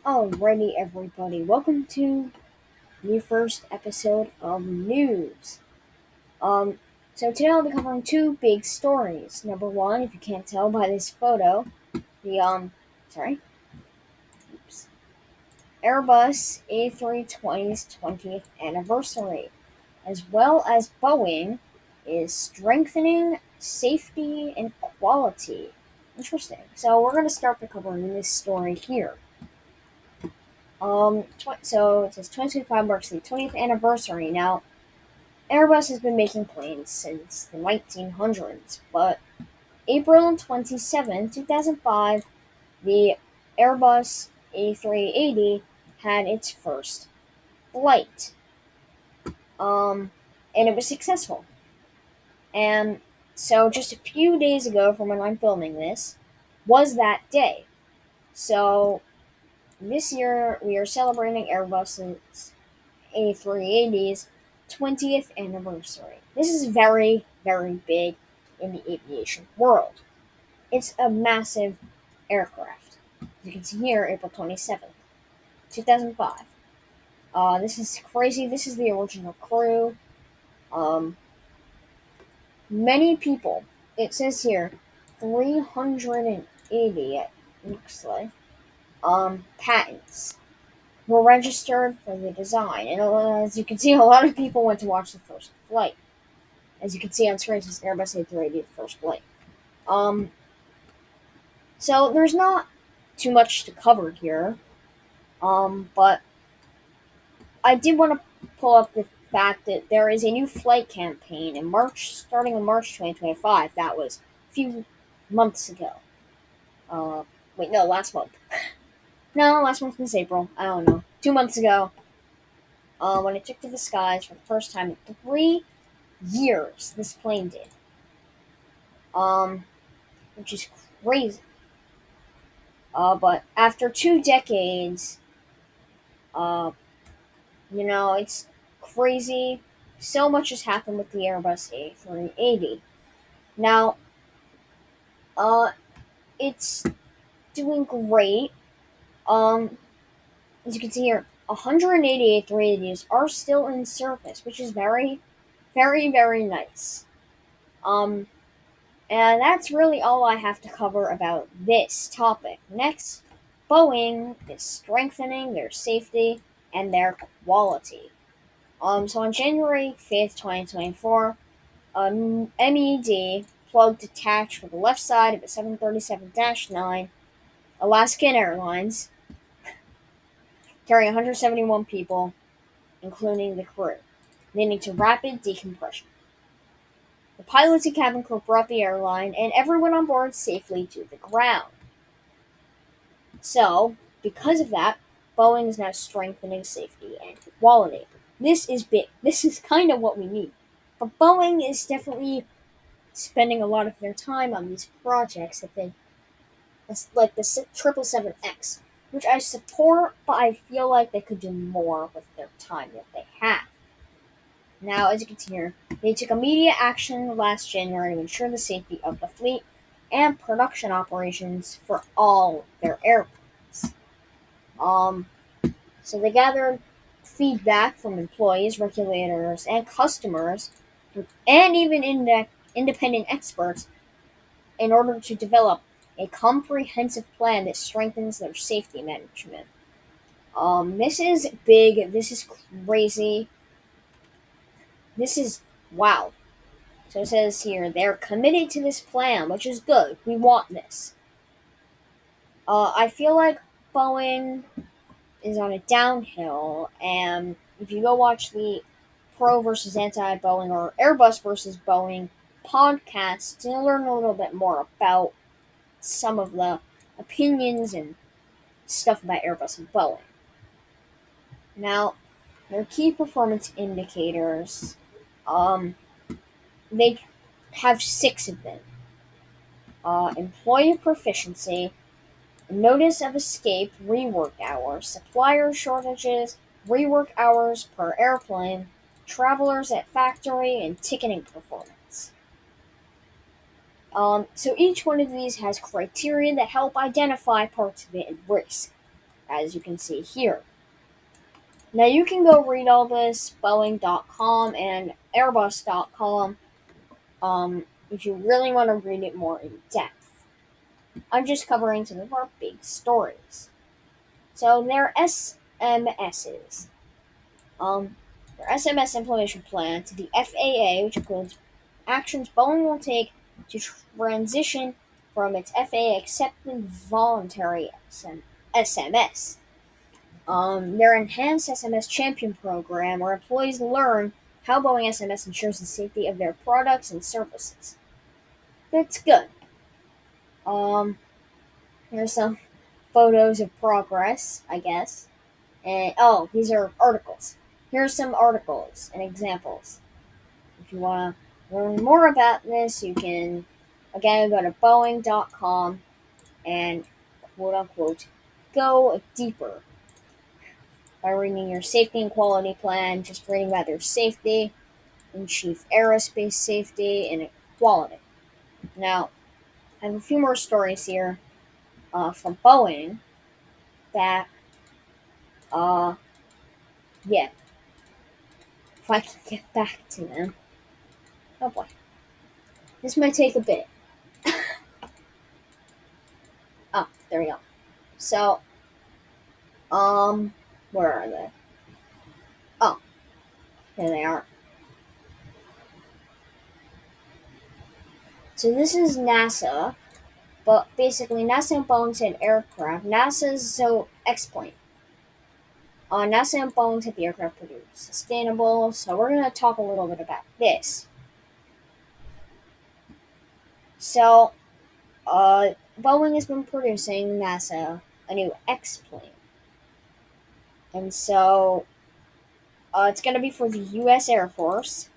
Alrighty, everybody. Welcome to the first episode of News. Um, so today I'll be covering two big stories. Number one, if you can't tell by this photo, the oops, Airbus A320's 20th anniversary, as well as Boeing is strengthening safety and quality. Interesting. So we're going to start by covering this story here. So it says 2025 marks the 20th anniversary. Now, Airbus has been making planes since the 1900s, but April 27, 2005, the Airbus A380 had its first flight. And it was successful. And so just a few days ago from when I'm filming this was that day. So this year we are celebrating Airbus's A380's 20th anniversary. This is very, very big in the aviation world. It's a massive aircraft. As you can see here, April 27th, 2005. This is crazy. This is the original crew. Um, Many people, it says here, 380, it looks like, patents were registered for the design. And as you can see, a lot of people went to watch the first flight. As you can see on screen, it's Airbus A380, the first flight. So there's not too much to cover here. But I did want to pull up the fact that there is a new flight campaign starting in March 2025. That was a few months ago. Wait, no, last month. No, last month was April. I don't know. 2 months ago, when it took to the skies for the first time in 3 years, this plane did. Which is crazy. But after 2 decades, it's crazy. So much has happened with the Airbus A380. Now, it's doing great. As you can see here, 188 380s are still in service, which is very, very, very nice. And that's really all I have to cover about this topic. Next, Boeing is strengthening their safety and their quality. So on January 5th, 2024, MED plug detached for the left side of a 737-9 Alaskan Airlines, carrying 171 people, including the crew, leading to rapid decompression. The pilots and cabin crew brought the airline and everyone on board safely to the ground. So, because of that, Boeing is now strengthening safety and quality. This is big. This is kind of what we need. But Boeing is definitely spending a lot of their time on these projects like the 777X, which I support, but I feel like they could do more with their time that they have. Now, as you can see here, they took immediate action last January to ensure the safety of the fleet and production operations for all their airplanes. So they gathered feedback from employees, regulators, and customers, and even independent experts, in order to develop a comprehensive plan that strengthens their safety management. This is big. This is crazy. This is wow. So it says here they're committed to this plan, which is good. We want this. I feel like Boeing is on a downhill, and if you go watch the pro versus anti Boeing or Airbus versus Boeing podcast, you'll learn a little bit more about some of the opinions and stuff about Airbus and Boeing. Now, their key performance indicators, they have 6 of them. Employee proficiency, notice of escape, rework hours, supplier shortages, rework hours per airplane, travelers at factory, and ticketing performance. So each one of these has criteria that help identify parts of it at risk. as you can see here. Now you can go read all this, Boeing.com and Airbus.com, if you really want to read it more in depth. I'm just covering some of our big stories. So their SMSs. Their SMS implementation plan to the FAA, which includes actions Boeing will take to transition from its FAA accepted voluntary SMS. Their enhanced SMS champion program, where employees learn how Boeing SMS ensures the safety of their products and services. That's good. Um, Here's some photos of progress, I guess. And oh, these are articles. Here's some articles and examples. If you want to learn more about this, you can again go to Boeing.com and quote unquote go deeper by reading your safety and quality plan, just reading about their safety and chief aerospace safety and quality. Now, I have a few more stories here from Boeing that, uh, yeah, if I can get back to them. Oh boy, this might take a bit. Oh, there we go. So, where are they? Oh, here they are. So this is NASA, but basically NASA and Boeing said aircraft. NASA's so X-plane. NASA and Boeing said the aircraft produced sustainable. So we're gonna talk a little bit about this. So, Boeing has been producing NASA a new X-plane, and so it's gonna be for the U.S. Air Force.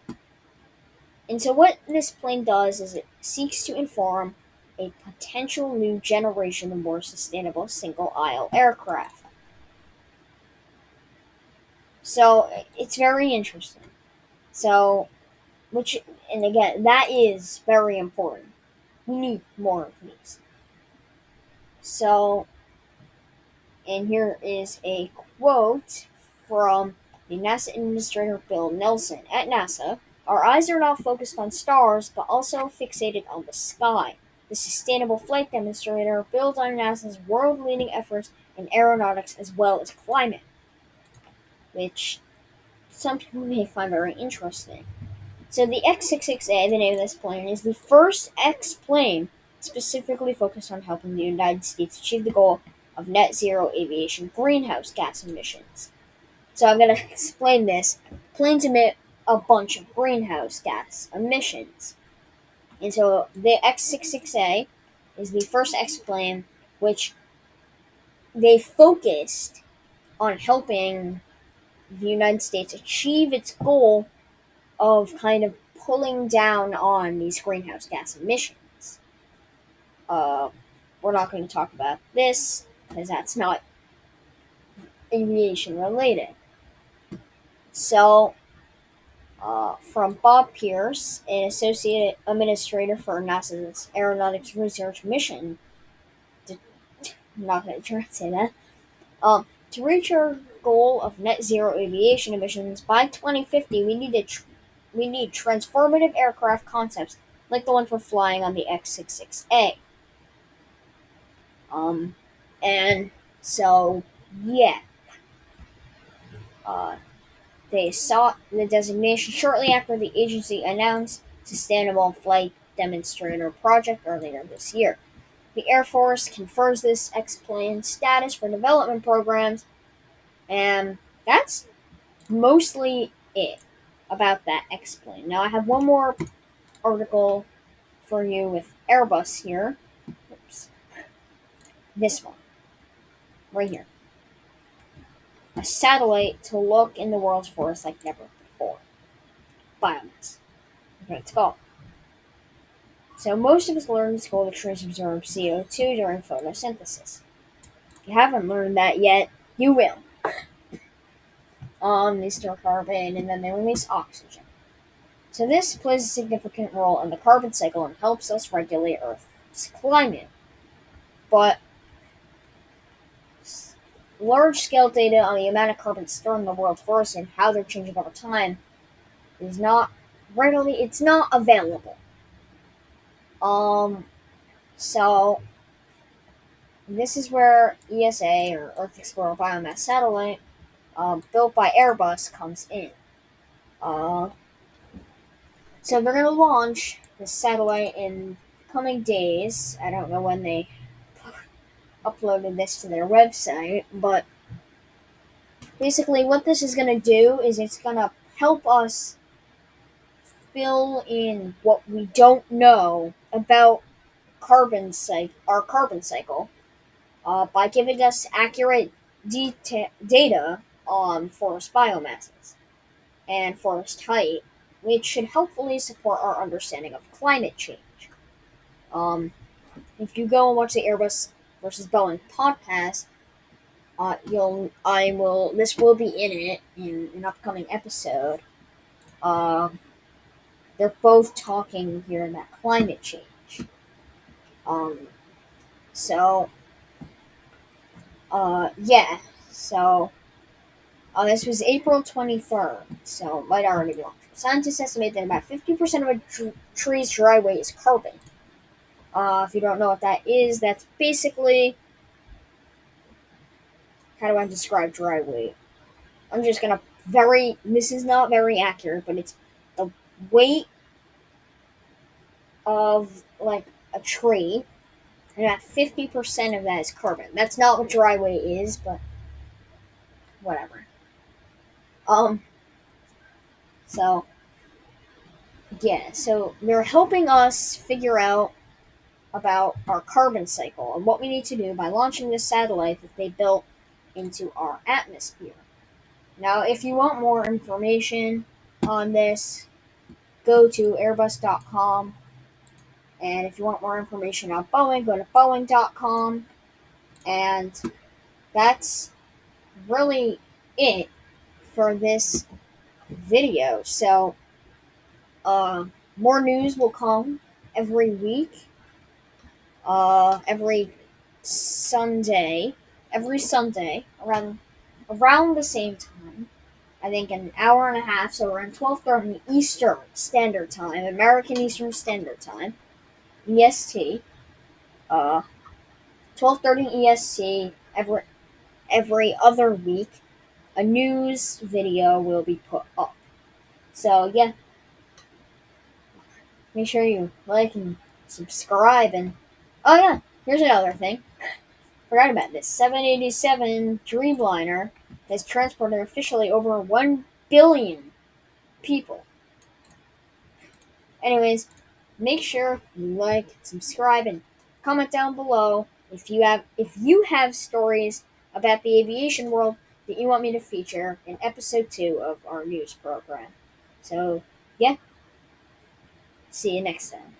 And so what this plane does is it seeks to inform a potential new generation of more sustainable single-aisle aircraft. So it's very interesting. So, which, and again, that is very important. We need more of these. So, and here is a quote from the NASA Administrator Bill Nelson at NASA. Our eyes are not focused on stars, but also fixated on the sky. The Sustainable Flight Demonstrator builds on NASA's world-leading efforts in aeronautics as well as climate, which some people may find very interesting. So the X-66A, the name of this plane, is the first X-plane specifically focused on helping the United States achieve the goal of net zero aviation greenhouse gas emissions. So I'm going to explain this. Planes emit a bunch of greenhouse gas emissions. And so the X-66A is the first X-plane which they focused on helping the United States achieve its goal of kind of pulling down on these greenhouse gas emissions. Uh, we're not going to talk about this because that's not aviation related. So, from Bob Pierce, an associate administrator for NASA's Aeronautics Research Mission, I'm not going to try to say that. To reach our goal of net zero aviation emissions by 2050, we need transformative aircraft concepts like the ones we're flying on the X-66A. And so, yeah, uh, they sought the designation shortly after the agency announced Sustainable Flight Demonstrator project earlier this year. The Air Force confers this X-plane status for development programs, and that's mostly it about that X-plane. Now I have one more article for you with Airbus here. Oops. This one. Right here. A satellite to look in the world's forest like never before. Biomass. That's what it's called. So most of us learned in school that trees absorb CO2 during photosynthesis. If you haven't learned that yet, you will. They store carbon and then they release oxygen. So this plays a significant role in the carbon cycle and helps us regulate Earth's climate. But large-scale data on the amount of carbon stored in the world's forests and how they're changing over time is not it's not available. Um, so this is where ESA, or Earth Explorer Biomass Satellite, built by Airbus, comes in. Uh, so they're going to launch this satellite in the coming days. I don't know when they uploaded this to their website, but basically what this is going to do is it's going to help us fill in what we don't know about our carbon cycle, by giving us accurate data on forest biomasses and forest height, which should hopefully support our understanding of climate change. Um, if you go and watch the Airbus versus Boeing podcast, this will be in it in an upcoming episode. Um, they're both talking here about climate change. Um, so, yeah. So, this was April 23rd, so it might already be launched. Scientists estimate that about 50% of a tree's dry weight is carbon. If you don't know what that is, that's basically, how do I describe dry weight? I'm just gonna this is not very accurate, but it's the weight of, like, a tree, and about 50% of that is carbon. That's not what dry weight is, but whatever. Um, so, yeah, so they're helping us figure out about our carbon cycle and what we need to do by launching this satellite that they built into our atmosphere. Now, if you want more information on this, go to airbus.com. And if you want more information on Boeing, go to boeing.com. And that's really it for this video. So, more news will come every week, every Sunday, around the same time. I think an hour and a half, so around 12:30 Eastern Standard Time, American Eastern Standard Time, EST. 12:30 EST every other week. A news video will be put up. So yeah, make sure you like and subscribe. And oh yeah, here's another thing. Forgot about this. 787 Dreamliner has transported officially over 1 billion people. Anyways, make sure you like, subscribe, and comment down below if you have stories about the aviation world that you want me to feature in episode 2 of our news program. So yeah, see you next time.